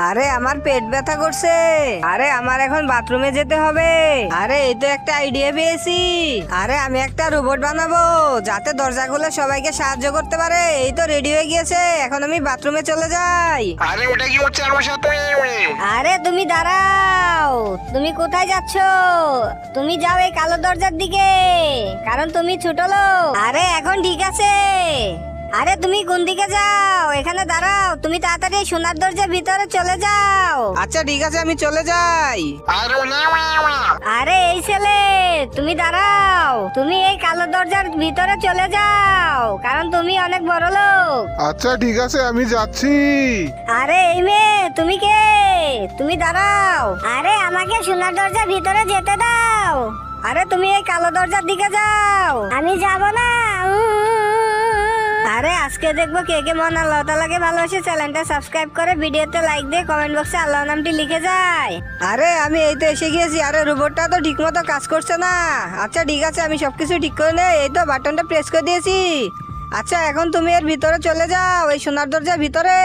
আরে আমার পেট ব্যথা করছে। আরে আমার এখন বাথরুমে যেতে হবে। আরে এই তো একটা আইডিয়া পেয়েছি। আরে আমি একটা রোবট বানাবো যাতে দরজা খুলে সবাইকে সাহায্য করতে পারে। এই তো রেডি হয়ে গিয়েছে, এখন আমি বাথরুমে চলে যাই। আরে ওটা কি হচ্ছে আমার সাথে? আরে তুমি দাঁড়াও, তুমি কোথায় যাচ্ছ? তুমি যাও এই কালো দরজার দিকে, কারণ তুমি ছোট লোক। আরে এখন ঠিক আছে। আরে তুমি কোন দিকে যাও? এখানে দাঁড়াও, তুমি তাড়াতাড়ি সোনার দরজার ভিতরে চলে যাও। আচ্ছা ঠিক আছে, আমি চলে যাই। আরে না, আরে এই ছেলে, তুমি দাঁড়াও, তুমি এই কালো দরজার ভিতরে চলে যাও, কারণ তুমি অনেক বড় লোক। আচ্ছা ঠিক আছে, আমি যাচ্ছি। আরে এই মেয়ে, তুমি কে? তুমি দাঁড়াও। আরে আমাকে সোনার দরজার ভিতরে যেতে দাও। আরে তুমি এই কালো দরজার দিকে যাও। আমি যাব না। আরে আজকে দেখবো কে কে মন আল্লাহ তাআলাকে ভালোবাসে। চ্যানেলটা সাবস্ক্রাইব করে ভিডিওতে লাইক দিয়ে কমেন্ট বক্সে আল্লাহ নামটি লিখে যায়। আরে আমি এই তো এসে গিয়েছি। আরে রোবটটা তো ঠিক মতো কাজ করছে না। আচ্ছা ঠিক আছে, আমি সবকিছু ঠিক করে নেই। এই তো বাটনটা প্রেস করে দিয়েছি। আচ্ছা এখন তুমি এর ভিতরে চলে যাও, এই সোনার দরজার ভিতরে।